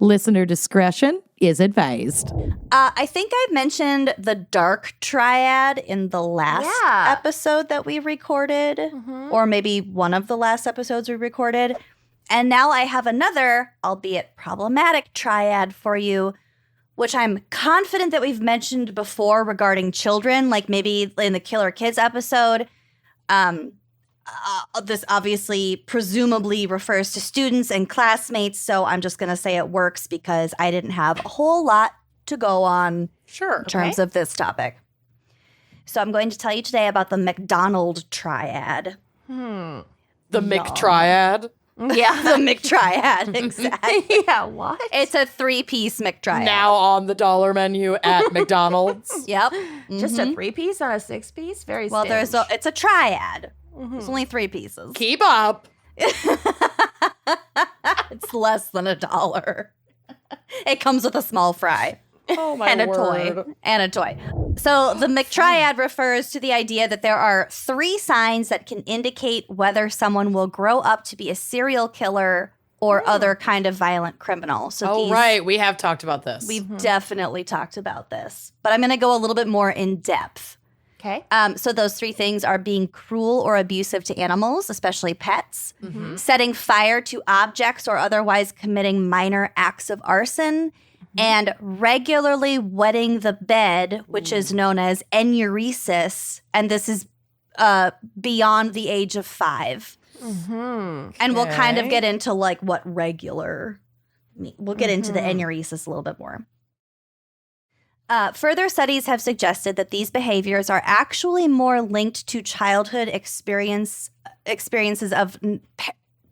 Listener discretion is advised. I think I mentioned the dark triad in the last episode that we recorded, or maybe one of the last episodes we recorded. And now I have another, albeit problematic, triad for you, which I'm confident that we've mentioned before regarding children, like maybe in the Killer Kids episode. This obviously presumably refers to students and classmates, so I'm just going to say it works because I didn't have a whole lot to go on in terms of this topic. So I'm going to tell you today about the Macdonald Triad. The McTriad? Yeah, the McTriad, exactly. Yeah, what? It's a 3-piece McTriad. Now on the dollar menu at McDonald's. Yep. Just a 3-piece, not a 6-piece? Very Well, stingy. it's a triad. It's only 3 pieces. Keep up. It's less than $1. It comes with a small fry. Oh, my And a word. toy. And a toy. So the McTriad refers to the idea that there are 3 signs that can indicate whether someone will grow up to be a serial killer or other kind of violent criminal. So Right. We have talked about this. We've definitely talked about this. But I'm going to go a little bit more in depth. Okay. So those 3 things are being cruel or abusive to animals, especially pets, setting fire to objects or otherwise committing minor acts of arson, and regularly wetting the bed, which is known as enuresis, and this is beyond the age of 5. And we'll kind of get into like what regular means. We'll get into the enuresis a little bit more. Further studies have suggested that these behaviors are actually more linked to childhood experiences of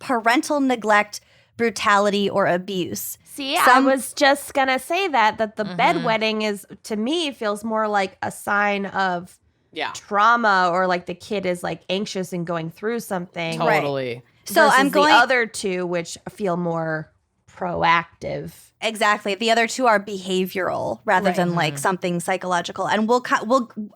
parental neglect, brutality, or abuse. See, I was just going to say that the bedwetting is, to me, feels more like a sign of trauma, or like the kid is like anxious and going through something. Totally. Right. So I'm going the other 2, which feel more proactive. Exactly. The other 2 are behavioral rather than like something psychological. And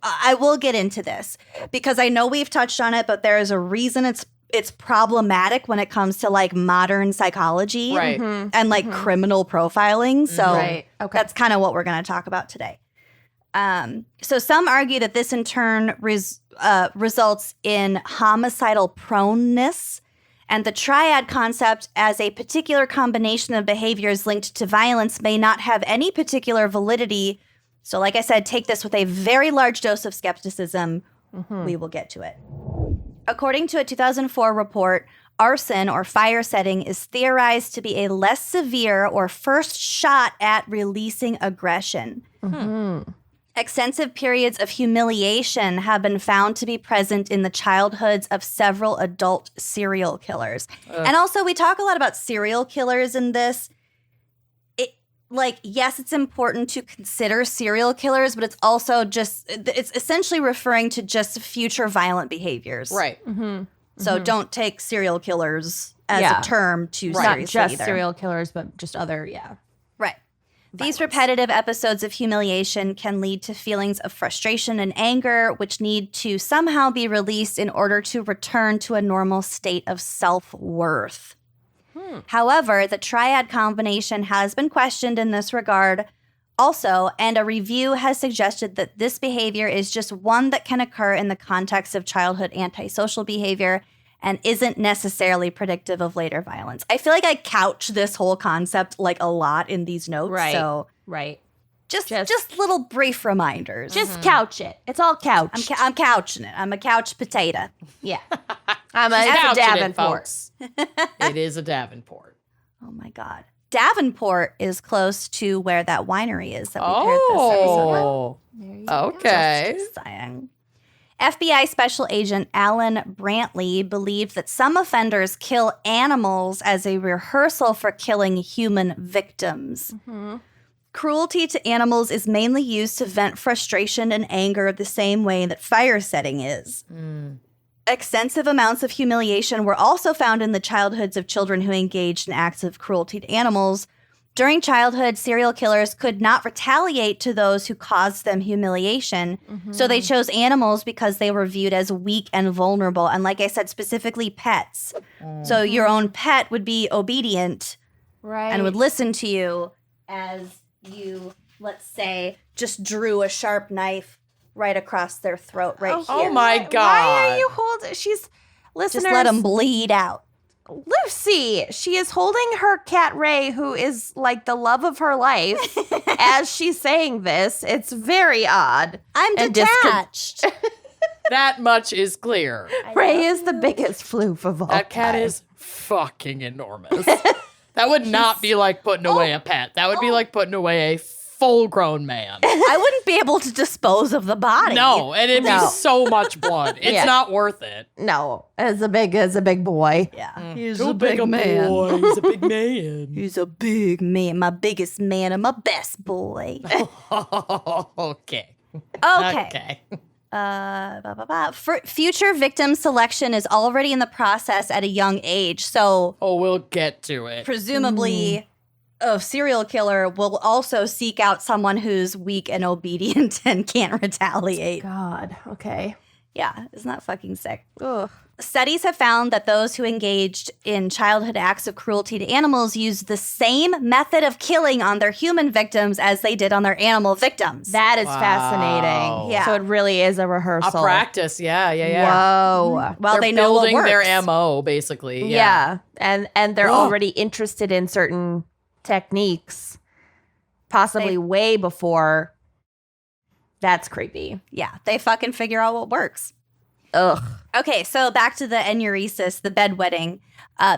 I will get into this because I know we've touched on it, but there is a reason it's problematic when it comes to like modern psychology and like criminal profiling. So that's kind of what we're going to talk about today. So some argue that this in turn results in homicidal proneness, and the triad concept as a particular combination of behaviors linked to violence may not have any particular validity. So like I said, take this with a very large dose of skepticism. We will get to it. According to a 2004 report, arson or fire setting is theorized to be a less severe or first shot at releasing aggression. Extensive periods of humiliation have been found to be present in the childhoods of several adult serial killers. And also, we talk a lot about serial killers in this. Yes, it's important to consider serial killers, but it's also it's essentially referring to just future violent behaviors. Right. So don't take serial killers as a term too seriously Not just either. serial killers, but just other, Right. These repetitive episodes of humiliation can lead to feelings of frustration and anger, which need to somehow be released in order to return to a normal state of self-worth. However, the triad combination has been questioned in this regard also, and a review has suggested that this behavior is just one that can occur in the context of childhood antisocial behavior and isn't necessarily predictive of later violence. I feel like I couch this whole concept like a lot in these notes. Right. So just little brief reminders. Just couch it. It's all couch. I'm couching it. I'm a couch potato. Yeah. I'm a Couching it, Davenport. folks. It is a Davenport. Oh my God. Davenport is close to where that winery is that we paired this episode with. Okay. Just saying. FBI Special Agent Alan Brantley believed that some offenders kill animals as a rehearsal for killing human victims. Cruelty to animals is mainly used to vent frustration and anger the same way that fire setting is. Extensive amounts of humiliation were also found in the childhoods of children who engaged in acts of cruelty to animals. During childhood, serial killers could not retaliate to those who caused them humiliation, so they chose animals because they were viewed as weak and vulnerable, and like I said, specifically pets. So your own pet would be obedient Right. and would listen to you as you, let's say, just drew a sharp knife right across their throat right here. Oh my God. Why are you holding? She's listeners. Just let them bleed out. Lucy, she is holding her cat Ray, who is like the love of her life, as she's saying this. It's very odd. I'm and detached. That much is clear. Ray is the biggest floof of all. That cat time. is fucking enormous. That would not be like putting away a pet. That would be like putting away a full-grown man. I wouldn't be able to dispose of the body. No, and it'd be so much blood. It's not worth it. No, as a big boy. Yeah. He's Too big a man. Boy. He's a big man. He's a big man. My biggest man and my best boy. Okay. Okay. Future victim selection is already in the process at a young age. So we'll get to it. presumably a serial killer will also seek out someone who's weak and obedient and can't retaliate. God. Okay. Yeah, isn't that fucking sick? Ugh. Studies have found that those who engaged in childhood acts of cruelty to animals used the same method of killing on their human victims as they did on their animal victims. That is fascinating. Yeah. So it really is a A rehearsal. practice, yeah. Whoa. Well, They're they know what building works. their MO, basically. Yeah. And they're already interested in certain techniques, possibly way before. That's creepy. Yeah, they fucking figure out what works. Ugh. Okay, so back to the enuresis, the bedwetting.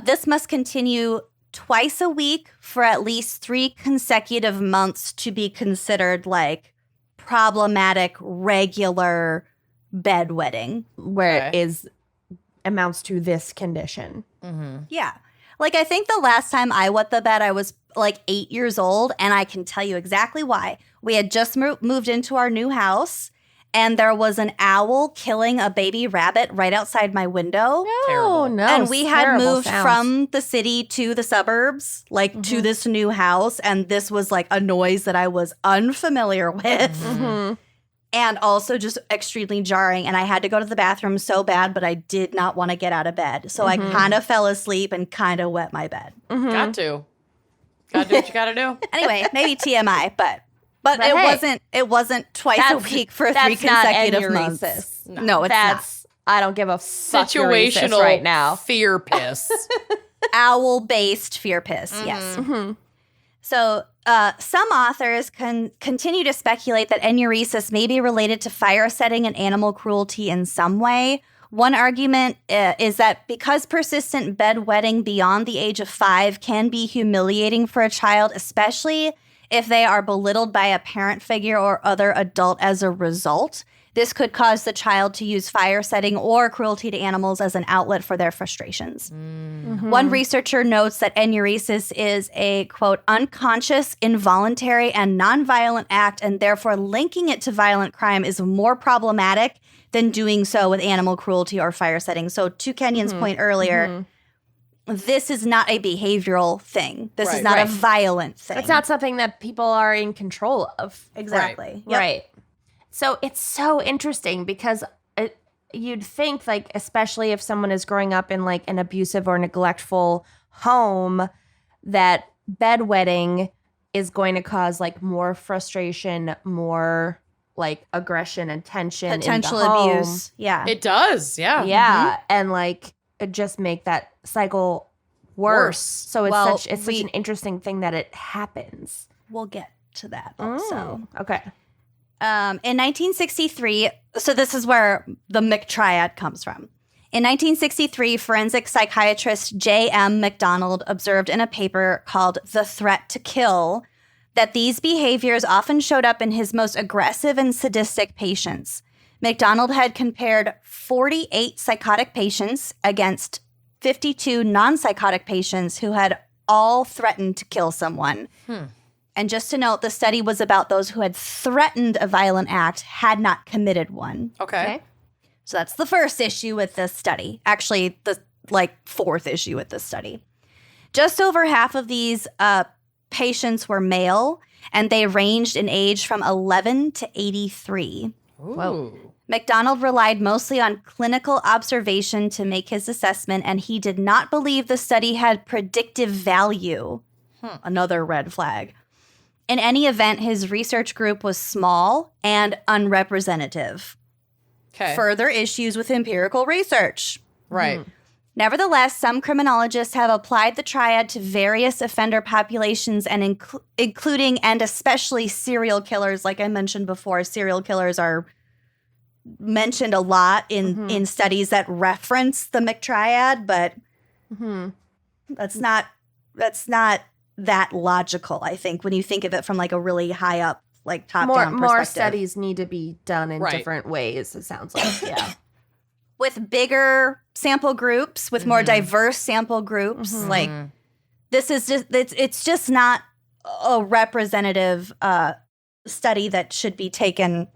This must continue twice a week for at least 3 consecutive months to be considered like problematic, regular bedwetting. Where it is amounts to this condition. Yeah. Like, I think the last time I wet the bed, I was like 8 years old, and I can tell you exactly why. We had just moved into our new house, and there was an owl killing a baby rabbit right outside my window. Oh, no. And we had terrible moved sounds. from the city to the suburbs, like to this new house, and this was like a noise that I was unfamiliar with. And also just extremely jarring. And I had to go to the bathroom so bad, but I did not want to get out of bed. So I kind of fell asleep and kind of wet my bed. Got to. Got to do what you got to do. Anyway, maybe TMI, but But it hey, wasn't twice a week for 3 that's not consecutive enuresis. months. No, it's That's I don't give a fuck Situational right now. fear piss. not. Owl-based fear piss, yes. So some authors can continue to speculate that enuresis may be related to fire setting and animal cruelty in some way. One argument is that because persistent bedwetting beyond the age of 5 can be humiliating for a child, especially if they are belittled by a parent figure or other adult as a result, this could cause the child to use fire setting or cruelty to animals as an outlet for their frustrations. One researcher notes that enuresis is a, quote, unconscious, involuntary, and nonviolent act, and therefore linking it to violent crime is more problematic than doing so with animal cruelty or fire setting. So to Kenyon's point earlier, this is not a behavioral thing. This is not a violent thing. It's not something that people are in control of. Exactly. Yep. Right. So it's so interesting because you'd think, like, especially if someone is growing up in like an abusive or neglectful home, that bedwetting is going to cause like more frustration, more like aggression and tension, Potential in the home. abuse. Yeah. It does, yeah. Yeah, and like it just make that cycle worse. So it's Well, such an interesting thing that it happens. We'll get to that also. Okay. In 1963, so this is where the Triad comes from. In 1963, forensic psychiatrist J.M. Macdonald observed in a paper called The Threat to Kill that these behaviors often showed up in his most aggressive and sadistic patients. Macdonald had compared 48 psychotic patients against 52 non-psychotic patients who had all threatened to kill someone. And just to note, the study was about those who had threatened a violent act, had not committed one. Okay. So that's the first issue with this study. Actually, the fourth issue with this study. Just over half of these patients were male, and they ranged in age from 11 to 83. Whoa. Macdonald relied mostly on clinical observation to make his assessment, and he did not believe the study had predictive value. Another red flag. In any event, his research group was small and unrepresentative. Okay. Further issues with empirical research. Right. Nevertheless, some criminologists have applied the triad to various offender populations and including and especially serial killers. Like I mentioned before, serial killers are mentioned a lot in studies that reference the McTriad, but that's not that logical, I think, when you think of it from like a really high up, like top down perspective. More studies need to be done in different ways, it sounds like. Yeah. With bigger sample groups, with more diverse sample groups, like this is just it's just not a representative study that should be taken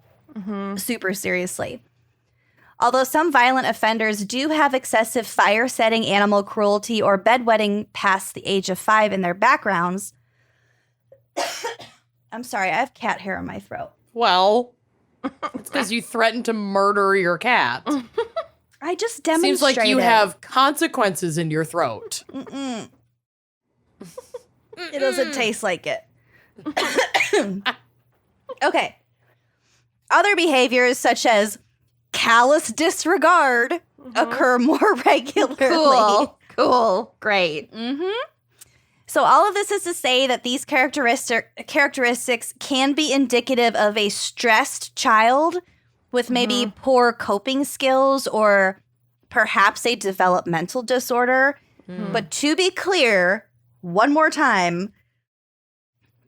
super seriously. Although some violent offenders do have excessive fire-setting, animal cruelty, or bedwetting past the age of 5 in their backgrounds. I'm sorry, I have cat hair in my throat. Well, it's because you threatened to murder your cat. I just demonstrated. Seems like you have consequences in your throat. It doesn't taste like it. Okay. Other behaviors such as callous disregard occur more regularly. Cool. Great. So all of this is to say that these characteristics can be indicative of a stressed child with maybe poor coping skills or perhaps a developmental disorder. But to be clear, one more time,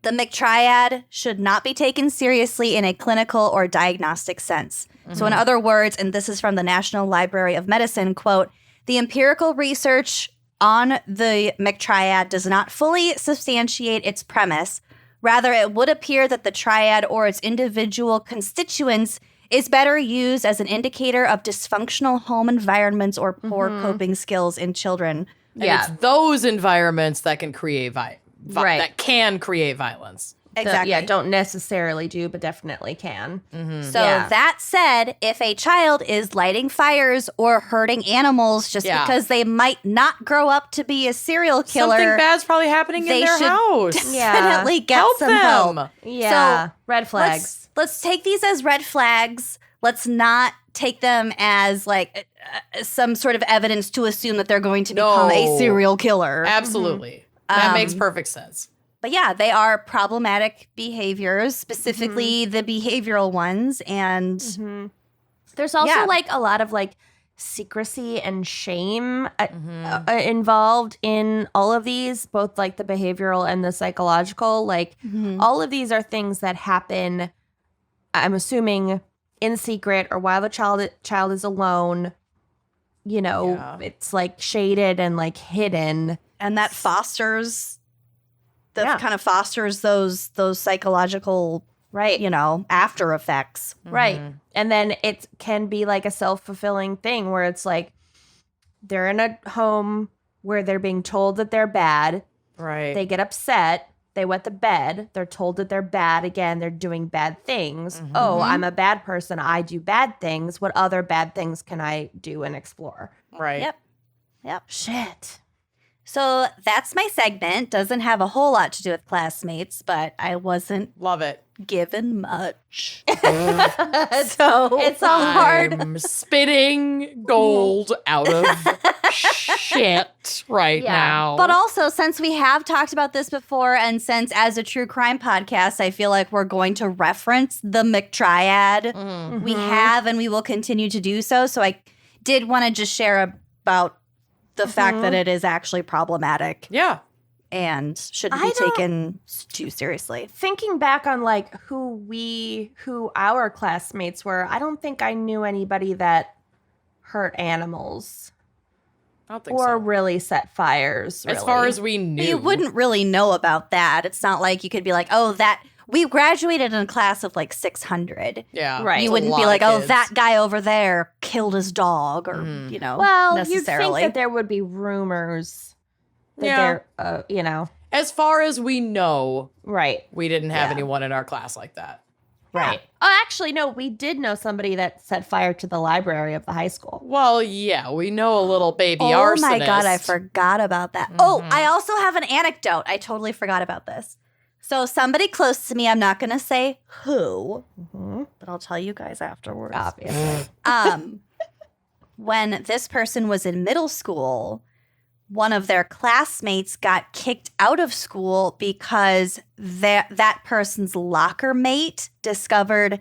the McTriad should not be taken seriously in a clinical or diagnostic sense. So in other words, and this is from the National Library of Medicine, quote, the empirical research on the McTriad does not fully substantiate its premise. Rather, it would appear that the triad or its individual constituents is better used as an indicator of dysfunctional home environments or poor coping skills in children. And it's those environments that can create that can create violence. Exactly. Don't necessarily do, but definitely can. So that said, if a child is lighting fires or hurting animals just because they might not grow up to be a serial killer, something bad's probably happening in their house. Definitely get Help some them. help. Yeah. So red flags. Let's take these as red flags. Let's not take them as like some sort of evidence to assume that they're going to become a serial killer. Absolutely. That makes perfect sense. But yeah, they are problematic behaviors, specifically the behavioral ones. And there's also like a lot of like secrecy and shame involved in all of these, both like the behavioral and the psychological. Like all of these are things that happen, I'm assuming, in secret or while the child is alone. You know, it's like shaded and like hidden. And that fosters kind of fosters those psychological, after effects. Right. And then it can be like a self-fulfilling thing where it's like they're in a home where they're being told that they're bad. Right. They get upset. They wet the bed. They're told that they're bad again. They're doing bad things. Oh, I'm a bad person. I do bad things. What other bad things can I do and explore? Right. Yep. Shit. So that's my segment. Doesn't have a whole lot to do with classmates, but I wasn't Love it. given much. So it's a hard. I'm spitting gold out of shit right now. But also, since we have talked about this before, and since as a true crime podcast, I feel like we're going to reference the McTriad. We have and we will continue to do so. So I did want to just share about the fact that it is actually problematic. Yeah. And shouldn't be taken too seriously. Thinking back on like who our classmates were, I don't think I knew anybody that hurt animals. I don't think or so. really set fires. As far as we knew. You wouldn't really know about that. It's not like you could be like, oh, that we graduated in a class of like 600. Yeah. Right. You wouldn't be like, oh, that guy over there killed his dog or, well, necessarily. you'd think that there would be rumors that they're, As far as we know, right. we didn't have anyone in our class like that. Right. Oh, actually, no, we did know somebody that set fire to the library of the high school. Well, yeah, we know a little baby Oh arsonist. my God, I forgot about that. Oh, I also have an anecdote. I totally forgot about this. So somebody close to me, I'm not going to say who, but I'll tell you guys afterwards. Obviously. When this person was in middle school, one of their classmates got kicked out of school because that person's locker mate discovered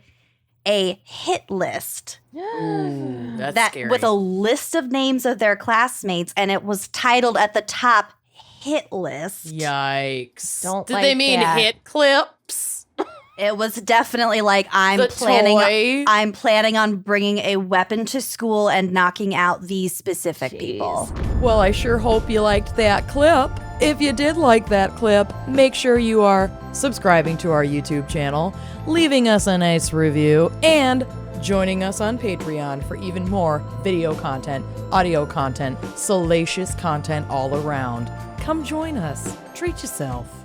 a hit list Ooh, that's scary. with a list of names of their classmates, and it was titled at the top hit list. Yikes. Don't Did like they mean that. hit clips? It was definitely like The I'm toy? planning on bringing a weapon to school and knocking out these specific people. Well, I sure hope you liked that clip. If you did like that clip, make sure you are subscribing to our YouTube channel, leaving us a nice review, and joining us on Patreon for even more video content, audio content, salacious content all around. Come join us. Treat yourself.